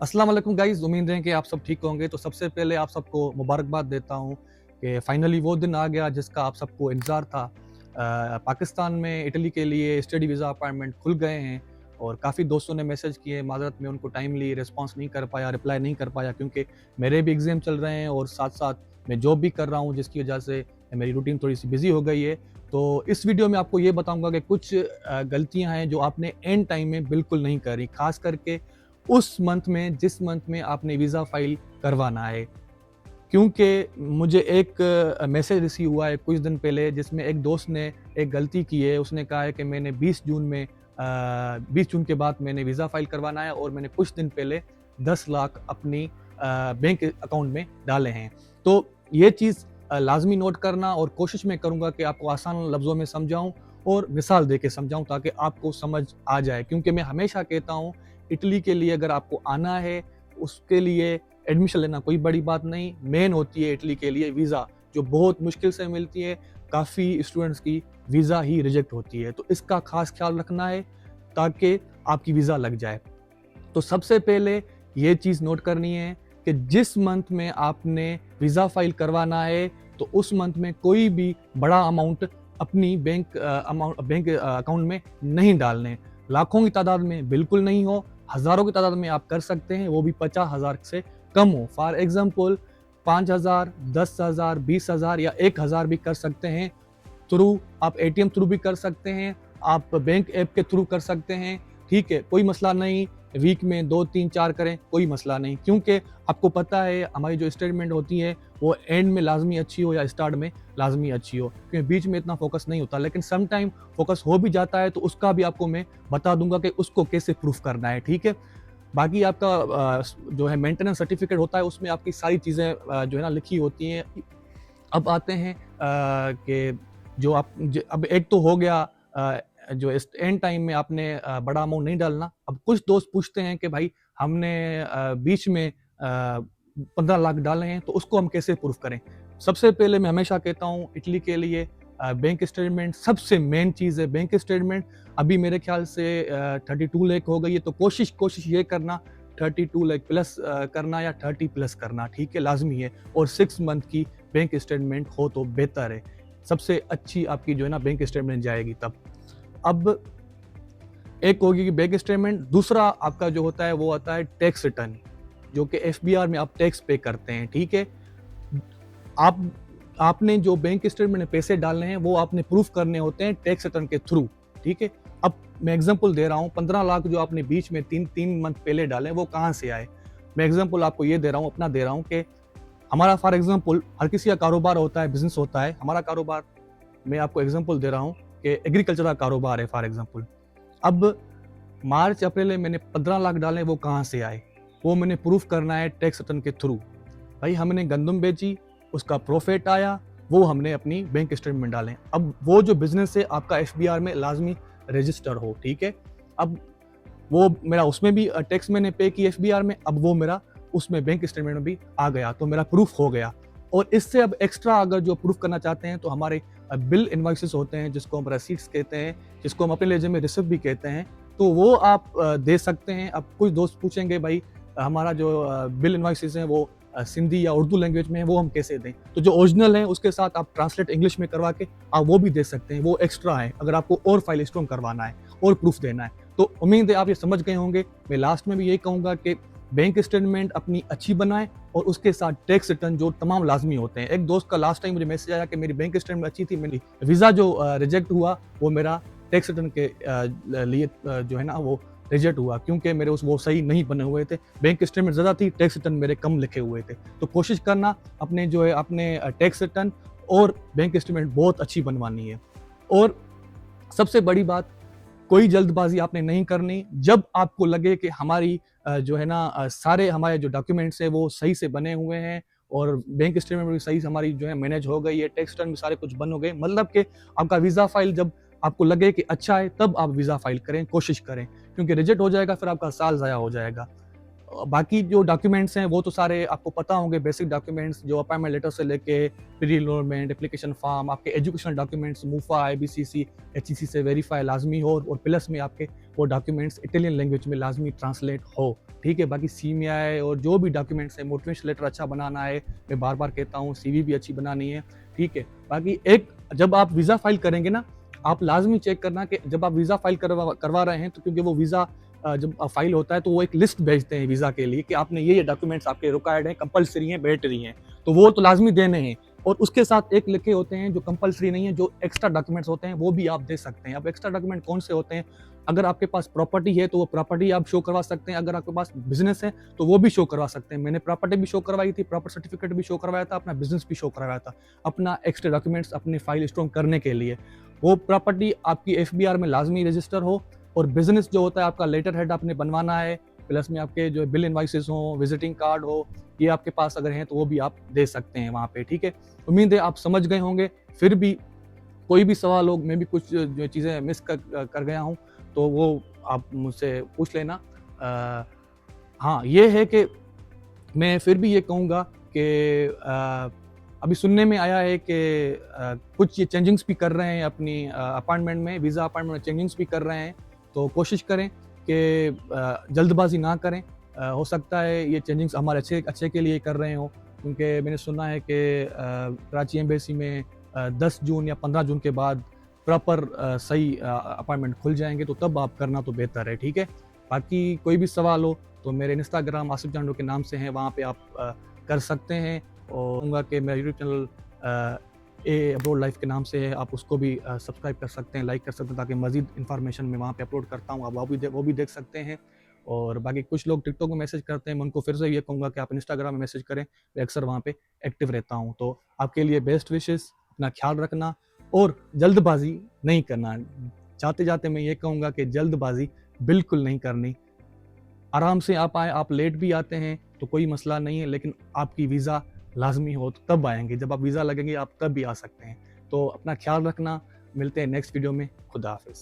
अस्सलाम वालेकुम गाइस, उम्मीद है कि आप सब ठीक होंगे। तो सबसे पहले आप सबको मुबारकबाद देता हूँ कि फाइनली वो दिन आ गया जिसका आप सबको इंतज़ार था। पाकिस्तान में इटली के लिए स्टडी वीज़ा अपॉइंटमेंट खुल गए हैं और काफ़ी दोस्तों ने मैसेज किए। माज़रत मैं उनको टाइमली रिस्पॉन्स नहीं कर पाया, रिप्लाई नहीं कर पाया क्योंकि मेरे भी एग्ज़ाम चल रहे हैं और साथ-साथ मैं जॉब भी कर रहा हूँ, जिसकी वजह से मेरी रूटीन थोड़ी-सी बिज़ी हो गई है। तो इस वीडियो में आपको ये बताऊँगा कि कुछ गलतियाँ हैं जो आपने एंड टाइम में बिल्कुल नहीं करी, ख़ास करके उस मंथ में जिस मंथ में आपने वीज़ा फाइल करवाना है। क्योंकि मुझे एक मैसेज रिसीव हुआ है कुछ दिन पहले, जिसमें एक दोस्त ने एक गलती की है। उसने कहा है कि मैंने 20 जून के बाद मैंने वीज़ा फाइल करवाना है और मैंने कुछ दिन पहले 10 लाख अपनी बैंक अकाउंट में डाले हैं। तो ये चीज़ लाज़मी नोट करना, और कोशिश मैं करूँगा कि आपको आसान लफ्ज़ों में समझाऊँ और मिसाल देके समझाऊँ ताकि आपको समझ आ जाए। क्योंकि मैं हमेशा कहता हूँ, इटली के लिए अगर आपको आना है, उसके लिए एडमिशन लेना कोई बड़ी बात नहीं। मेन होती है इटली के लिए वीज़ा, जो बहुत मुश्किल से मिलती है। काफ़ी स्टूडेंट्स की वीज़ा ही रिजेक्ट होती है, तो इसका ख़ास ख़्याल रखना है ताकि आपकी वीज़ा लग जाए। तो सबसे पहले ये चीज़ नोट करनी है कि जिस मंथ में आपने वीज़ा फाइल करवाना है, तो उस मंथ में कोई भी बड़ा अमाउंट अपनी बैंक अकाउंट में नहीं डालने। लाखों की तादाद में बिल्कुल नहीं हो, हज़ारों की तादाद में आप कर सकते हैं, वो भी 50,000 से कम हो। फॉर एग्ज़ाम्पल 5,000, 10,000, 20,000 या 1,000 भी कर सकते हैं। थ्रू आप एटीएम थ्रू भी कर सकते हैं, आप बैंक ऐप के थ्रू कर सकते हैं, ठीक है, कोई मसला नहीं। वीक में 2, 3, 4 करें, कोई मसला नहीं, क्योंकि आपको पता है हमारी जो स्टेटमेंट होती है वो एंड में लाज़मी अच्छी हो या स्टार्ट में लाज़मी अच्छी हो, क्योंकि बीच में इतना फोकस नहीं होता। लेकिन सम टाइम फोकस हो भी जाता है, तो उसका भी आपको मैं बता दूंगा कि उसको कैसे प्रूफ करना है, ठीक है। बाकी आपका जो है मेंटेनेंस सर्टिफिकेट होता है, उसमें आपकी सारी चीज़ें जो है ना लिखी होती हैं। अब आते हैं कि जो आप अब एक तो हो गया जो एंड टाइम में आपने बड़ा अमाउंट नहीं डालना। अब कुछ दोस्त पूछते हैं कि भाई हमने बीच में 15 लाख डाले हैं, तो उसको हम कैसे प्रूफ करें। सबसे पहले मैं हमेशा कहता हूँ, इटली के लिए बैंक स्टेटमेंट सबसे मेन चीज़ है। बैंक स्टेटमेंट अभी मेरे ख्याल से 32 लाख हो गई है, तो कोशिश कोशिश ये करना 32 लाख प्लस करना या 30 प्लस करना, ठीक है, लाजमी है। और 6 मंथ की बैंक स्टेटमेंट हो तो बेहतर है, सबसे अच्छी आपकी जो है ना बैंक स्टेटमेंट जाएगी तब। अब एक होगी कि बैंक स्टेटमेंट, दूसरा आपका जो होता है वो आता है टैक्स रिटर्न, जो कि एफबीआर में आप टैक्स पे करते हैं, ठीक है। आप आपने जो बैंक स्टेटमेंट में पैसे डालने हैं वो आपने प्रूफ करने होते हैं टैक्स रिटर्न के थ्रू, ठीक है। अब मैं एग्जांपल दे रहा हूँ, 15 लाख जो आपने बीच में 3 मंथ पहले डाले वो कहाँ से आए। मैं एग्जांपल आपको ये दे रहा हूँ, अपना दे रहा हूँ कि हमारा फॉर एग्जांपल हर किसी का कारोबार होता है, बिजनेस होता है। हमारा कारोबार, मैं आपको एग्जांपल दे रहा हूँ कि एग्रीकल्चर का कारोबार है फॉर एग्जांपल। अब मार्च अप्रैल में मैंने 15 लाख डाले, वो कहाँ से आए, वो मैंने प्रूफ करना है टैक्स रिटर्न के थ्रू। भाई हमने गंदम बेची, उसका प्रॉफिट आया, वो हमने अपनी बैंक स्टेटमेंट में डालें। अब वो जो बिजनेस है आपका एफबीआर में लाजमी रजिस्टर हो, ठीक है। अब वो मेरा उसमें भी टैक्स मैंने पे की एफबीआर में, अब वो मेरा उसमें बैंक स्टेटमेंट में भी आ गया, तो मेरा प्रूफ हो गया। और इससे अब एक्स्ट्रा अगर जो प्रूफ करना चाहते हैं, तो हमारे बिल इनवॉइसेस होते हैं, जिसको हम रसीट्स कहते हैं, जिसको हम अपने लहजे में रिसिप्ट भी कहते हैं, तो वो आप दे सकते हैं। अब कुछ दोस्त पूछेंगे भाई हमारा जो बिल इनवॉइसेस हैं वो सिंधी या उर्दू लैंग्वेज में है, वो हम कैसे दें। तो जो ओरिजिनल है उसके साथ आप ट्रांसलेट इंग्लिश में करवा के आप वो भी दे सकते हैं, वो एक्स्ट्रा है अगर आपको और फाइल स्ट्रॉन्ग करवाना है और प्रूफ देना है। तो उम्मीद है आप ये समझ गए होंगे। मैं लास्ट में भी यही कहूँगा कि बैंक स्टेटमेंट अपनी अच्छी बनाएं और उसके साथ टैक्स रिटर्न जो तमाम लाजमी होते हैं। एक दोस्त का लास्ट टाइम मुझे मैसेज आया कि मेरी बैंक स्टेटमेंट अच्छी थी, मेरी वीज़ा जो रिजेक्ट हुआ वो मेरा टैक्स रिटर्न के लिए जो है ना वो रिजेक्ट हुआ, क्योंकि मेरे उस वो सही नहीं बने हुए थे। बैंक स्टेटमेंट ज़्यादा थी, टैक्स रिटर्न मेरे कम लिखे हुए थे। तो कोशिश करना अपने जो है अपने टैक्स रिटर्न और बैंक स्टेटमेंट बहुत अच्छी बनवानी है। और सबसे बड़ी बात, कोई जल्दबाजी आपने नहीं करनी। जब आपको लगे कि हमारी जो है ना सारे हमारे जो डॉक्यूमेंट्स हैं वो सही से बने हुए हैं और बैंक स्टेटमेंट भी सही से हमारी जो है मैनेज हो गई है, टैक्स रिटर्न भी सारे कुछ बन हो गए, मतलब कि आपका वीज़ा फाइल जब आपको लगे कि अच्छा है, तब आप वीज़ा फाइल करें, कोशिश करें, क्योंकि रिजेक्ट हो जाएगा फिर आपका साल ज़ाया हो जाएगा। बाकी जो डॉक्यूमेंट्स हैं वो तो सारे आपको पता होंगे, बेसिक डॉक्यूमेंट्स जो अपॉइंटमेंट लेटर से लेके प्री एनरोलमेंट, एप्लीकेशन फॉर्म, आपके एजुकेशनल डॉक्यूमेंट्स, मूफा, आईबीसीसी, एचईसी से वेरीफाई लाजमी हो, और प्लस में आपके वो डॉक्यूमेंट्स इटालियन लैंग्वेज में लाजमी ट्रांसलेट हो। ठीक है, बाकी सीएमआई और जो भी डॉक्यूमेंट्स है, मोटिवेशन लेटर अच्छा बनाना है, मैं बार बार कहता हूँ, सीवी भी अच्छी बनानी है। ठीक है, बाकी एक जब आप वीज़ा फाइल करेंगे ना, आप लाजमी चेक करना कि जब आप वीज़ा फाइल करवा रहे हैं, तो क्योंकि वो वीज़ा जब फाइल होता है तो वो एक लिस्ट भेजते हैं वीज़ा के लिए कि आपने ये डॉक्यूमेंट्स आपके रिक्वायर्ड हैं, कंपलसरी हैं, मैंडेटरी हैं, तो वो तो लाजमी देने हैं। और उसके साथ एक लिखे होते हैं जो कंपलसरी नहीं है, जो एक्स्ट्रा डॉक्यूमेंट्स होते हैं वो भी आप दे सकते हैं। अब एक्स्ट्रा डॉक्यूमेंट कौन से होते हैं? अगर आपके पास प्रॉपर्टी है तो वो प्रॉपर्टी आप शो करवा सकते हैं, अगर आपके पास बिजनेस है तो वो भी शो करवा सकते हैं। मैंने प्रॉपर्टी भी शो करवाई थी, प्रॉपर सर्टिफिकेट भी शो करवाया था, अपना बिजनेस भी शो करवाया था, अपना एक्स्ट्रा डॉक्यूमेंट्स अपनी फाइल स्ट्रॉन्ग करने के लिए। वो प्रॉपर्टी आपकी एफबीआर में लाजमी रजिस्टर हो, और बिजनेस जो होता है आपका लेटर हेड आपने बनवाना है, प्लस में आपके जो बिल इनवाइसेस हो, विजिटिंग कार्ड हो, ये आपके पास अगर हैं तो वो भी आप दे सकते हैं वहाँ पे। ठीक है, उम्मीद है आप समझ गए होंगे। फिर भी कोई भी सवाल हो, मैं भी कुछ जो चीज़ें मिस कर गया हूँ तो वो आप मुझसे पूछ लेना। हाँ, ये है कि मैं फिर भी ये कहूँगा कि अभी सुनने में आया है कि कुछ ये चेंजिंग्स भी कर रहे हैं अपनी अपॉइंटमेंट में, वीज़ा अपॉइंटमेंट में चेंजिंग्स भी कर रहे हैं, तो कोशिश करें कि जल्दबाजी ना करें। हो सकता है ये चेंजिंग्स हमारे अच्छे के लिए कर रहे हों, क्योंकि मैंने सुना है कि कराची एम्बेसी में 10 जून या 15 जून के बाद प्रॉपर सही अपॉइंटमेंट खुल जाएँगे, तो तब आप करना तो बेहतर है। ठीक है? बाकी कोई भी सवाल हो तो मेरे इंस्टाग्राम आसिफ जांडू के नाम से हैं, वहाँ पे आप कर सकते हैं, और कहूँगा कि मेरा यूट्यूब चैनल ए अब्रोड लाइफ के नाम से है, आप उसको भी सब्सक्राइब कर सकते हैं, लाइक कर सकते हैं, ताकि मज़ीद इन्फॉर्मेशन मैं वहाँ पे अपलोड करता हूँ, आप वो भी देख सकते हैं। और बाकी कुछ लोग टिकटॉक में मैसेज करते हैं, मैं उनको फिर से ये कहूँगा कि आप इंस्टाग्राम में मैसेज करें, मैं अक्सर वहाँ पे एक्टिव रहता हूँ। तो आपके लिए बेस्ट विशेज़, अपना ख्याल रखना और जल्दबाज़ी नहीं करना। जाते-जाते मैं ये कहूँगा कि जल्दबाज़ी बिल्कुल नहीं करनी। आराम से आप आएँ, आप लेट भी आते हैं तो कोई मसला नहीं है, लेकिन आपकी वीज़ा लाज़मी हो तो तब आएँगे, जब आप वीज़ा लगेंगे आप तब भी आ सकते हैं। तो अपना ख़्याल रखना, मिलते हैं नेक्स्ट वीडियो में, खुदा हाफ़िज़।